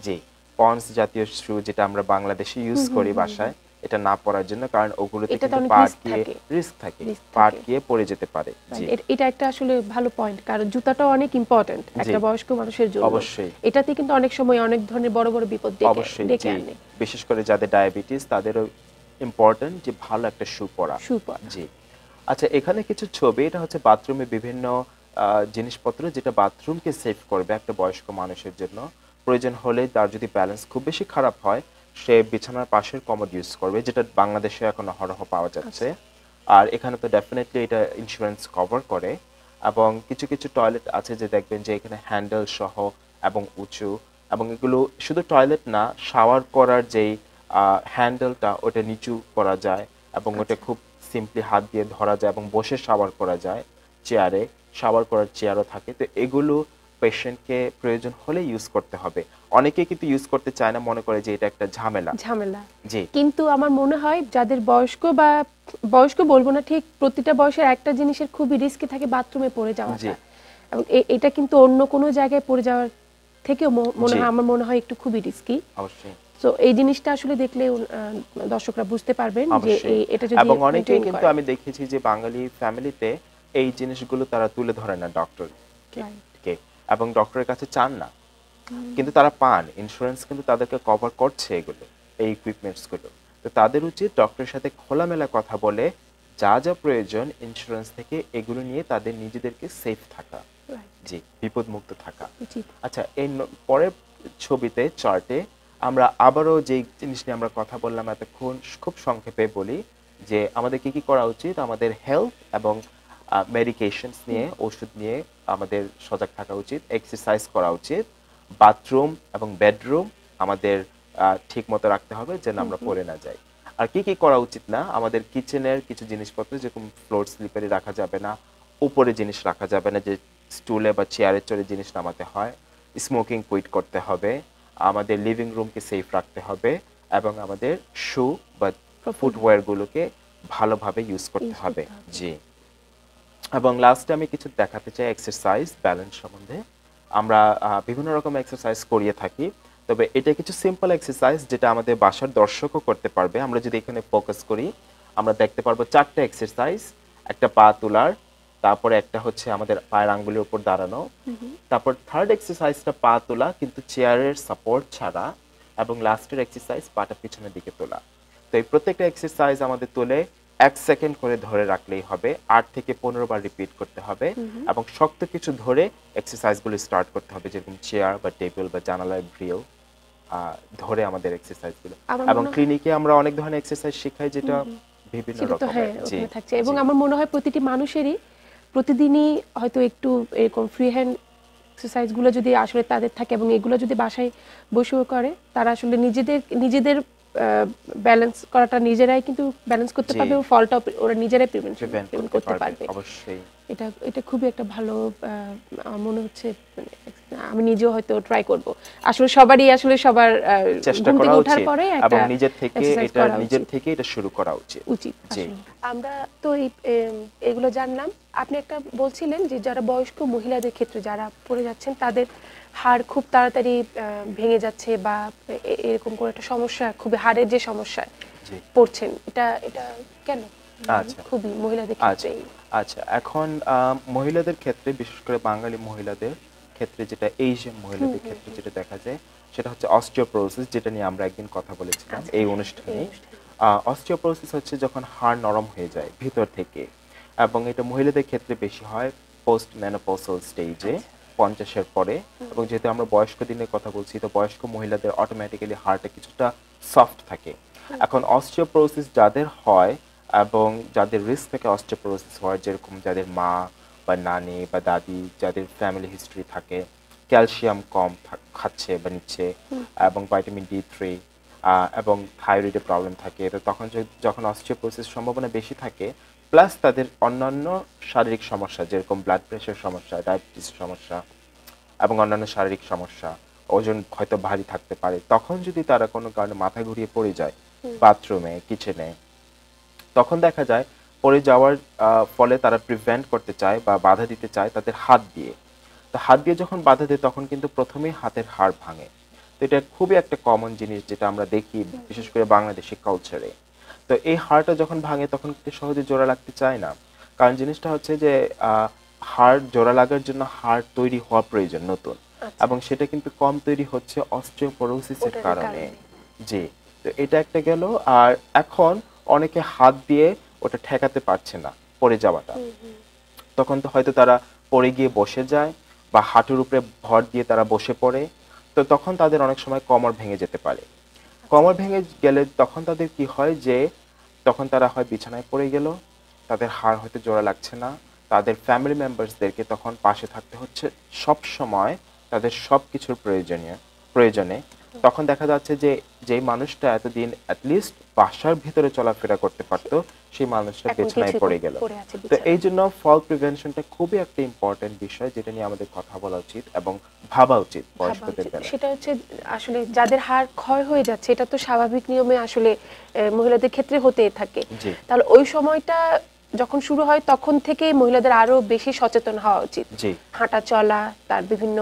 জি, পন্স জাতীয় শু যেটা আমরা বাংলাদেশে ইউজ করি বাসায়, এটা না পরার জন্য, কারণ ওগুলোতে কিন্তু পাট গিয়ে রিস্ক থাকে, পাট গিয়ে পড়ে যেতে পারে। জি, এটা একটা আসলে ভালো পয়েন্ট, কারণ জুতাটা অনেক ইম্পর্টেন্ট একটা বয়স্ক মানুষের জন্য। অবশ্যই এটাতে কিন্তু অনেক সময় অনেক ধরনের বড় বড় বিপদ ডেকে আনে। বিশেষ করে যাদের ডায়াবেটিস তাদেরও ইম্পর্টেন্ট যে ভালো একটা শু পরা। জি, আচ্ছা, এখানে কিছু ছবি, এটা হচ্ছে বাথরুমে বিভিন্ন জিনিসপত্র যেটা বাথরুমকে সেভ করবে একটা বয়স্ক মানুষের জন্য। প্রয়োজন হলে তার যদি ব্যালেন্স খুব বেশি খারাপ হয়, সে বিছানার পাশের কমোড ইউজ করবে, যেটা বাংলাদেশে এখন অহরহ পাওয়া যাচ্ছে। আর এখানে তো ডেফিনেটলি এটা ইন্স্যুরেন্স কভার করে। এবং কিছু কিছু টয়লেট আছে যে দেখবেন যে এখানে হ্যান্ডেল সহ এবং উঁচু, এবং এগুলো শুধু টয়লেট না, শাওয়ার করার যেই হ্যান্ডেলটা ওটা নিচু করা যায় এবং ওটা খুব সিম্পলি হাত দিয়ে ধরা যায় এবং বসে শাওয়ার করা যায়। চেয়ারে শাওয়ার করার চেয়ারও থাকে। তো এগুলো পেশেন্টকে প্রয়োজন হলে ইউজ করতে হবে। অনেকে কিন্তু ইউজ করতে চায় না, মনে করে যে এটা একটা ঝামেলা। জি, কিন্তু আমার মনে হয় যাদের বয়স্ক বলবো না ঠিক, প্রতিটা বয়সের একটা জিনিসের খুবই রিস্কি থাকে, বাথরুমে পড়ে যাওয়াটা। এবং এটা কিন্তু অন্য কোনো জায়গায় পড়ে যাওয়ার থেকেও আমার মনে হয় একটু খুবই রিস্কি। অবশ্যই। সো এই জিনিসটা আসলে দেখলে দর্শকরা বুঝতে পারবেন যে এটা যদি, এবং অনেকেই কিন্তু আমি দেখেছি যে বাঙালি ফ্যামিলিতে এই জিনিসগুলো তারা তুলে ধরে না ডক্টরকে, এবং ডক্টরের কাছে চান না, কিন্তু তারা পান। ইন্স্যুরেন্স কিন্তু তাদেরকে কভার করছে এগুলো, এই ইকুইপমেন্টস গুলো। তো তাদের উচিত ডক্টরের সাথে খোলামেলা কথা বলে যা যা প্রয়োজন ইন্স্যুরেন্স থেকে এগুলো নিয়ে তাদের নিজেদেরকে সেফ থাকা, জি, বিপদমুক্ত থাকা। আচ্ছা, এই পরের ছবিতে চার্টে আমরা আবারও যে জিনিস নিয়ে আমরা কথা বললাম এতক্ষণ, খুব সংক্ষেপে বলি যে আমাদের কি কি করা উচিত। আমাদের হেলথ এবং মেডিকেশনস নিয়ে, ওষুধ নিয়ে আমাদের সজাগ থাকা উচিত, এক্সারসাইজ করা উচিত, বাথরুম এবং বেডরুম আমাদের ঠিক মতো রাখতে হবে যেন আমরা পড়ে না যাই। আর কি কি করা উচিত না, আমাদের কিচেনের কিছু জিনিসপত্র যেরকম ফ্লোর স্লিপারি রাখা যাবে না, উপরে জিনিস রাখা যাবে না, যে স্টুলে বা চেয়ারে চড়ে জিনিস নামাতে হয়, স্মোকিং কুইট করতে হবে, আমাদের লিভিং রুমকে সেফ রাখতে হবে, এবং আমাদের শু বা ফুটওয়্যারগুলোকে ভালোভাবে ইউজ করতে হবে। জি, এবং লাস্টে আমি কিছু দেখাতে চাই এক্সারসাইজ ব্যালেন্স সম্বন্ধে। আমরা বিভিন্ন রকম এক্সারসাইজ করিয়ে থাকি, তবে এটা কিছু সিম্পল এক্সারসাইজ যেটা আমাদের বাসার দর্শকও করতে পারবে। আমরা যদি এখানে ফোকাস করি, আমরা দেখতে পারবো 4টা এক্সারসাইজ। একটা পা তোলার, তারপরে একটা হচ্ছে আমাদের পায়ের আঙ্গুলের উপর দাঁড়ানো, তারপর থার্ড এক্সারসাইজটা পা তোলা কিন্তু চেয়ারের সাপোর্ট ছাড়া, এবং লাস্টের এক্সারসাইজ পাটা পিছনের দিকে তোলা। তো এই প্রত্যেকটা এক্সারসাইজ আমাদের তোলে 1 সেকেন্ড করে ধরে রাখলেই হবে, 8 থেকে 15 বার রিপিট করতে হবে, এবং শক্ত কিছু ধরে এক্সারসাইজগুলো স্টার্ট করতে হবে, যেরকম চেয়ার বা টেবিল বা জানালার গ্রিল। ধরে আমাদের এক্সারসাইজগুলো। আমার এবং মনে হয় ক্লিনিকে আমরা অনেক ধরনের এক্সারসাইজ শেখাই যেটা বিভিন্ন সেটা তো রকমের। জি ওখানে থাকছে এবং জি আমার মনে হয় প্রতিটি মানুষেরই প্রতিদিনই হয়তো একটু এরকম ফ্রি হ্যান্ড এক্সারসাইজগুলো যদি আসলে তাদের থাকে এবং এগুলো যদি বাসায় বসেও করে তারা আসলে নিজেদের নিজেদের ব্যালেন্স করাটা নিজেরাই কিন্তু ব্যালেন্স করতে জি পারবে এবং ফলটা ওরা নিজেরাই প্রিভেন্ট প্রিভেন্ট করতে করতে পারবে পারবে। অবশ্যই। এটা এটা খুবই একটা ভালো আমার মনে হচ্ছে মানে, আমি নিজেও হয়তো ট্রাই করব। আসলে সবারই আসলে সবার চেষ্টা ঘুম করা থেকে ওঠার উচিত পরে এবং একটা এক্সারসাইজ করা নিজের উচিত থেকে এটা শুরু করা উচিত। উচিত জি আসলে। আমরা তো এগুলো জানলাম। আপনি একটা বলছিলেন যে যারা বয়স্ক মহিলাদের ক্ষেত্রে যারা পড়ে যাচ্ছেন তাদের হাড় খুব তাড়াতাড়ি ভেঙে যাচ্ছে বা এরকম করে একটা সমস্যা খুবই হাড়ের যে সমস্যা জি পড়ছেন এটা এটা কেন আচ্ছা খুবই মহিলাদের আচ্ছা ক্ষেত্রে আচ্ছা এখন মহিলাদের ক্ষেত্রে বিশেষ করে বাঙালি মহিলাদের ক্ষেত্রে যেটা এশিয়ান মহিলাদের ক্ষেত্রে যেটা দেখা যায় সেটা হচ্ছে অস্টিওপোরোসিস, যেটা নিয়ে আমরা একদিন কথা বলেছিলাম আচ্ছা এই হ্যাঁ, অনুষ্ঠানে। এই অনুষ্ঠানে। অস্টিওপোরোসিস হচ্ছে যখন হাড় নরম হয়ে যায় ভিতর থেকে, এবং এটা মহিলাদের ক্ষেত্রে বেশি হয় পোস্ট মেনোপজাল স্টেজে, আচ্ছা 50-এর পরে। এবং যেহেতু আমরা বয়স্ক দিনের কথা বলছি, তো বয়স্ক মহিলাদের অটোমেটিক্যালি হাড়টা কিছুটা সফট থাকে। এখন অস্টিওপোরোসিস যাদের হয় এবং যাদের রিস্ক থেকে অস্টিওপোরোসিস হয়, যেরকম যাদের মা বা নানি বা দাদি, যাদের ফ্যামিলি হিস্ট্রি থাকে, ক্যালসিয়াম কম খাচ্ছে বা নিচ্ছে, এবং ভিটামিন D3 এবং থাইরয়েডের প্রবলেম থাকে, তো তখন যখন অস্টিওপোরোসিস সম্ভাবনা বেশি থাকে, প্লাস তাদের অন্যান্য শারীরিক সমস্যা যেরকম ব্লাড প্রেশার সমস্যা, ডায়াবেটিস সমস্যা এবং অন্যান্য শারীরিক সমস্যা, ওজন হয়তো ভারী থাকতে পারে, তখন যদি তারা কোনো কারণে মাথা ঘুরিয়ে পড়ে যায় বাথরুমে, কিচেনে, তখন দেখা যায় পড়ে যাওয়ার ফলে তারা প্রিভেন্ট করতে চায় বা বাধা দিতে চায় তাদের হাত দিয়ে। তো হাত দিয়ে যখন বাধা দেয় তখন কিন্তু প্রথমেই হাতের হাড় ভাঙে। তো এটা খুবই একটা কমন জিনিস যেটা আমরা দেখি বিশেষ করে বাংলাদেশি কালচারে। তো এই হাড়টা যখন ভাঙে তখন কিন্তু সহজে জোড়া লাগতে চায় না, কারণ জিনিসটা হচ্ছে যে হাড় জোড়া লাগার জন্য হাড় তৈরি হওয়া প্রয়োজন নতুন, আচ্ছা এবং সেটা কিন্তু কম তৈরি হচ্ছে অস্টিওপোরোসিসের ওটার কারণে। কারণে জি, তো এটা একটা গেল। আর এখন অনেকে হাত দিয়ে ওটা ঠেকাতে পারছে না পড়ে যাওয়াটা, তখন তো হয়তো তারা পড়ে গিয়ে বসে যায় বা হাঁটুর উপরে ভর দিয়ে তারা বসে পড়ে, তো তখন তাদের অনেক সময় কোমর ভেঙে যেতে পারে। কোমর ভেঙে গেলে তখন তাদের কি হয় যে তখন তারা হয় বিছানায় পড়ে গেল, তাদের হাড় হয়তো জোড়া লাগছে না, তাদের ফ্যামিলি মেম্বার্সদেরকে তখন পাশে থাকতে হচ্ছে সব সময় তাদের সব কিছুর প্রয়োজনে। তখন দেখা যাচ্ছে যে যেই মানুষটা এতদিন অ্যাটলিস্ট বাসার ভিতরে চলাফেরা করতে পারতো, সেই মানুষটা এখন বিছানায় কিছুই পড়ে গেল। পড়ে আছে তো এই বিছানায়। জন্য ফল প্রিভেনশনটা খুবই একটা ইম্পর্টেন্ট বিষয়, যেটা নিয়ে আমাদের কথা বলা উচিত এবং ভাবা উচিত ভাবা বয়স্কদের উচিত। বেলায়। সেটা হচ্ছে আসলে যাদের হাড় ক্ষয় হয়ে যাচ্ছে এটা তো স্বাভাবিক নিয়মে আসলে মহিলাদের ক্ষেত্রে হতেই থাকে। জি তাহলে ওই সময়টা যখন শুরু হয় তখন থেকে মহিলাদের আরো বেশি সচেতন হওয়া উচিত। জি হাঁটা চলা, তার বিভিন্ন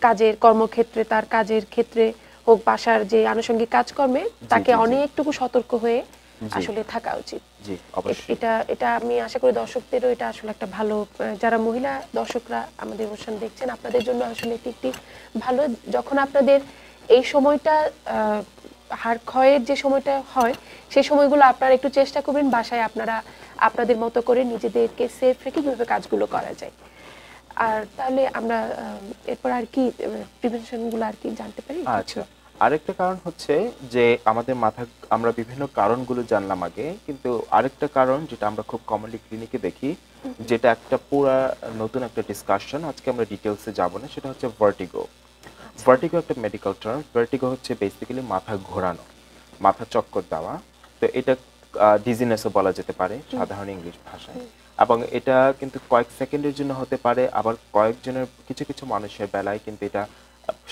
কাজের কর্মক্ষেত্রে, তার কাজের ক্ষেত্রে হোক, বাসার যে আনুষঙ্গিক কাজকর্মে জি তাকে জি জি অনেকটুকু সতর্ক হয়ে জি আসলে থাকা উচিত। জি অবশ্যই। এটা এটা আমি আশা করি দর্শকদেরও এটা আসলে একটা ভালো, যারা মহিলা দর্শকরা আমাদের অনুষ্ঠান দেখছেন আপনাদের জন্য আসলে এটি একটি ভালো, যখন আপনাদের এই সময়টা হাড় ক্ষয়ের যে সময়টা হয় সেই সময়গুলো আপনারা একটু চেষ্টা করবেন বাসায় আপনারা আপনাদের মতো করে নিজেদেরকে সেফ রেখে কিভাবে কাজগুলো করা যায়। আর তাহলে আমরা এরপর আর কি প্রিভেনশনগুলো আর কি জানতে পারি কিছু? আচ্ছা, আরেকটা কারণ হচ্ছে যে আমাদের মাথা, আমরা বিভিন্ন কারণগুলো জানলাম আগে, কিন্তু আরেকটা কারণ যেটা আমরা খুব কমনলি ক্লিনিকে দেখি, যেটা একটা পুরা নতুন একটা ডিসকাশন, আজকে আমরা ডিটেলসে যাব না, সেটা হচ্ছে ভার্টিগো। ভার্টিগো একটা মেডিকেল টার্ম। ভার্টিগো হচ্ছে বেসিক্যালি মাথা ঘোরানো, মাথা চক্কর দেওয়া। তো এটা ডিজিনেসও বলা যেতে পারে সাধারণ ইংলিশ ভাষায়। এবং এটা কিন্তু কয়েক সেকেন্ডের জন্য হতে পারে, আবার কয়েকজনের কিছু কিছু মানুষের বেলায় কিন্তু এটা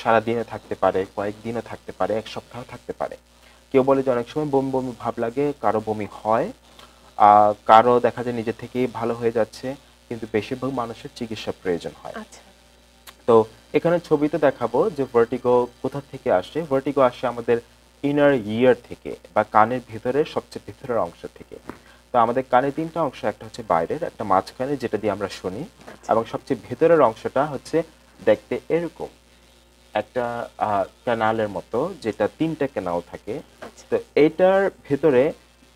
সারা দিনে থাকতে পারে, কয়েকদিনও থাকতে পারে, এক সপ্তাহ থাকতে পারে। কেউ বলে যে অনেক সময় বমি বমি ভাব লাগে, কারো বমি হয়, কারো দেখা যায় নিজে থেকেই ভালো হয়ে যাচ্ছে, কিন্তু বেশিরভাগ মানুষের চিকিৎসা প্রয়োজন হয়। আচ্ছা তো এখানে ছবিতে দেখাবো যে ভার্টিগো কোথা থেকে আসে। ভার্টিগো আসে আমাদের ইনার ইয়ার থেকে, বা কানের ভিতরে সবচেয়ে ভিতরের অংশ থেকে। তো আমাদের কানে তিনটা অংশ, একটা হচ্ছে বাইরের, একটা মাঝখানে যেটা দিয়ে আমরা শুনি, এবং সবচেয়ে ভিতরের অংশটা হচ্ছে দেখতে এরকম একটা ক্যানালের মতো, যেটা তিনটা ক্যানাল থাকে। তো এইটার ভেতরে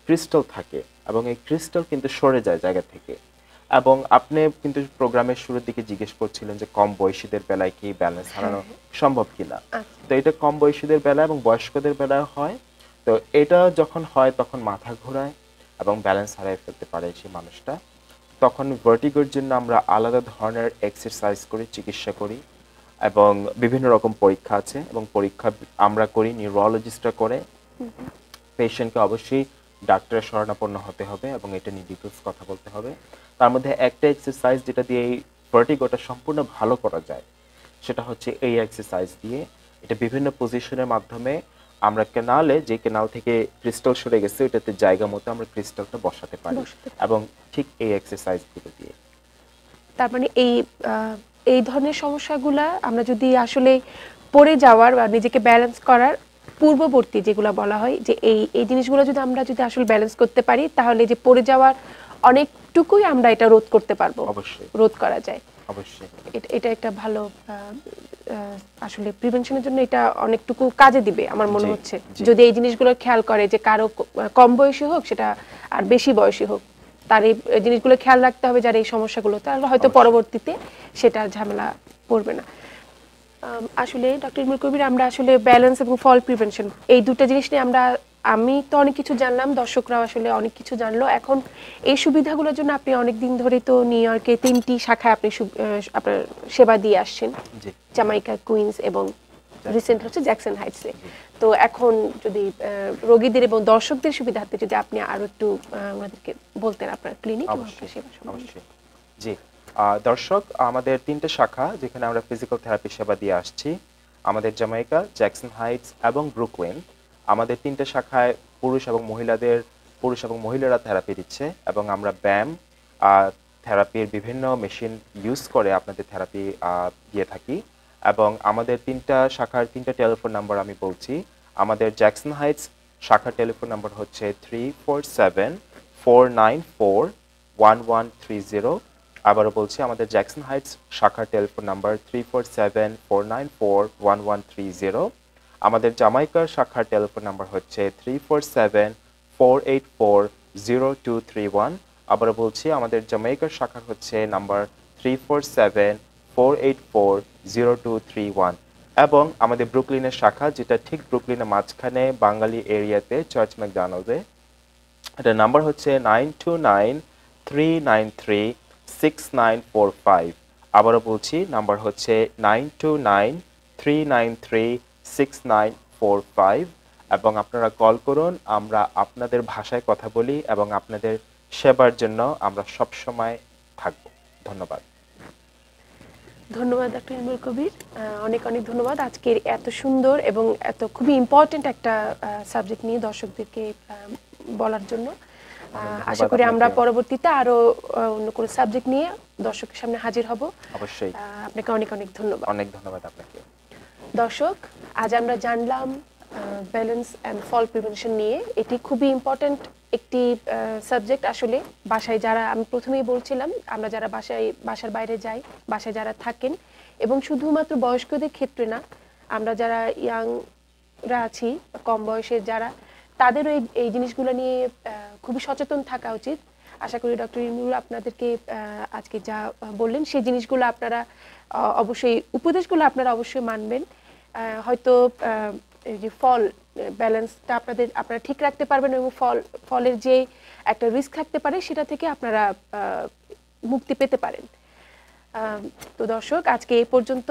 ক্রিস্টাল থাকে, এবং এই ক্রিস্টাল কিন্তু সরে যায় জায়গা থেকে, এবং আপনি কিন্তু প্রোগ্রামের শুরুর দিকে জিজ্ঞেস করছিলেন যে কম বয়সীদের বেলায় কি ব্যালেন্স হারানো সম্ভব কিনা। আচ্ছা। তো এটা কম বয়সীদের বেলায় এবং বয়স্কদের বেলায় হয়। তো এটা যখন হয় তখন মাথা ঘোরায় এবং ব্যালেন্স হারিয়ে ফেলতে পারে সেই মানুষটা। তখন ভার্টিগোর জন্য আমরা আলাদা ধরনের এক্সারসাইজ করি, চিকিৎসা করি এবং বিভিন্ন রকম পরীক্ষা আছে এবং পরীক্ষা আমরা করি, নিউরোলজিস্টরা করে। পেশেন্টকে অবশ্যই ডাক্তারের শরণাপন্ন হতে হবে এবং এটা নিয়ে ডিটেলস কথা বলতে হবে। তার মধ্যে একটা এক্সারসাইজ যেটা দিয়ে এই ভার্টিগোটা সম্পূর্ণ ভালো করা যায় সেটা হচ্ছে এই এক্সারসাইজ দিয়ে। এটা বিভিন্ন পজিশনের মাধ্যমে আমরা কেনালে, যে কেনাল থেকে ক্রিস্টাল সরে গেছে ওইটাতে জায়গা মতো আমরা ক্রিস্টালটা বসাতে পারি এবং ঠিক এই এক্সারসাইজগুলো দিয়ে। তার মানে এই ধরনের সমস্যাগুলা আমরা যদি আসলে পড়ে যাওয়ার বা নিজেকে ব্যালেন্স করার পূর্ববর্তী যেগুলো বলা হয় যে এই জিনিসগুলো যদি আমরা যদি আসলে ব্যালেন্স করতে পারি তাহলে যে পড়ে যাওয়ার অনেকটুকুই আমরা এটা রোধ করতে পারবো। অবশ্যই রোধ করা যায়। অবশ্যই এটা একটা ভালো আসলে প্রিভেনশনের জন্য এটা অনেকটুকু কাজে দিবে আমার মনে হচ্ছে, যদি এই জিনিসগুলো খেয়াল করে যে কারো কম বয়সী হোক সেটা আর বেশি বয়সী হোক, তার এই জিনিসগুলো খেয়াল রাখতে হবে যার এই সমস্যাগুলো, তাহলে হয়তো পরবর্তীতে সেটা ঝামেলা পড়বে না। আসলে ডক্টর ইলমুল কবির, আমরা আসলে ব্যালেন্স এবং ফল প্রিভেনশন এই দুটো জিনিস নিয়ে আমি তো অনেক কিছু জানলাম, দর্শকরাও আসলে অনেক কিছু জানলো। এখন এই সুবিধাগুলোর জন্য আপনি অনেক দিন ধরে তো নিউ ইয়র্কে 3টি শাখায় আপনি আপনার সেবা দিয়ে আসছেন, জামাইকা, কুইন্স এবং রিসেন্ট হচ্ছে জ্যাকসন হাইটসে। তো এখন যদি রোগীদের এবং দর্শকদের সুবিধার্থে যদি আপনি আরো একটু ওনাদেরকে বলতেন আপনার ক্লিনিক এবং আপনার সেবা সম্বন্ধে। জি, দর্শক, আমাদের 3টে শাখা যেখানে আমরা ফিজিক্যাল থেরাপি সেবা দিয়ে আসছি, আমাদের জামাইকা, জ্যাকসন হাইটস এবং ব্রুকলিন। আমাদের 3টে শাখায় পুরুষ এবং মহিলারা থেরাপি দিচ্ছে এবং আমরা ব্যায়াম থেরাপির বিভিন্ন মেশিন ইউজ করে আপনাদের থেরাপি দিয়ে থাকি। এবং আমাদের 3টা শাখার 3টা টেলিফোন নাম্বার আমি বলছি। আমাদের জ্যাকসন হাইটস শাখার টেলিফোন নাম্বার হচ্ছে 347-494-1130। আবারও বলছি, আমাদের জ্যাকসন হাইটস শাখার টেলিফোন নাম্বার 347-494-1130। আমাদের জামাইকার শাখার টেলিফোন নাম্বার হচ্ছে 347-484-0231। আবারও বলছি, আমাদের জামাইকার শাখার হচ্ছে নাম্বার 347-484-0231। এবং আমাদের ব্রুকলিনের শাখা, যেটা ঠিক ব্রুকলিনের মাঝখানে বাঙালি এরিয়াতে চার্চ ম্যাকডোনাল্ডে, এটার নাম্বার হচ্ছে 929-393-6945। আবারও বলছি, নাম্বার হচ্ছে 929-393-6945। এবং আপনারা কল করুন, আমরা আপনাদের ভাষায় কথা বলি এবং আপনাদের সেবার জন্য আমরা সবসময় থাকব। ধন্যবাদ। ধন্যবাদ ডক্টর ইলমুল কবির, অনেক অনেক ধন্যবাদ আজকের এত সুন্দর এবং এত খুবই ইম্পর্টেন্ট একটা সাবজেক্ট নিয়ে দর্শকদেরকে বলার জন্য। আশা করি আমরা পরবর্তীতে আরো অন্য কোনো সাবজেক্ট নিয়ে দর্শকের সামনে হাজির হব। অবশ্যই। আপনাকে অনেক অনেক ধন্যবাদ। অনেক ধন্যবাদ আপনাকে। দর্শক, আজ আমরা জানলাম ব্যালেন্স অ্যান্ড ফল প্রিভেনশন নিয়ে। এটি খুবই ইম্পর্টেন্ট একটি সাবজেক্ট। আসলে বাসায় যারা, আমি প্রথমেই বলছিলাম, আমরা যারা বাসার বাইরে যাই, বাসায় যারা থাকেন, এবং শুধুমাত্র বয়স্কদের ক্ষেত্রে না, আমরা যারা ইয়াংরা আছি, কম বয়সের যারা, তাদেরও এই জিনিসগুলো নিয়ে খুবই সচেতন থাকা উচিত। আশা করি ডক্টর ইলমুল আপনাদেরকে আজকে যা বললেন সেই জিনিসগুলো আপনারা অবশ্যই, উপদেশগুলো আপনারা অবশ্যই মানবেন। হয়তো এই যে ফল ব্যালেন্সটা আপনারা ঠিক রাখতে পারবেন এবং ফলের যে একটা রিস্ক থাকতে পারে সেটা থেকে আপনারা মুক্তি পেতে পারেন। তো দর্শক, আজকে এই পর্যন্ত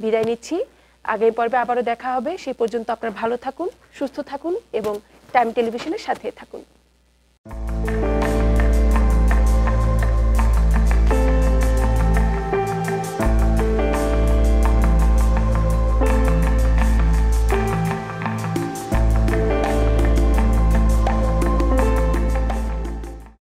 বিদায় নিচ্ছি। আগের পর্বে আবারও দেখা হবে। সেই পর্যন্ত আপনারা ভালো থাকুন, সুস্থ থাকুন এবং টাইম টেলিভিশনের সাথে থাকুন।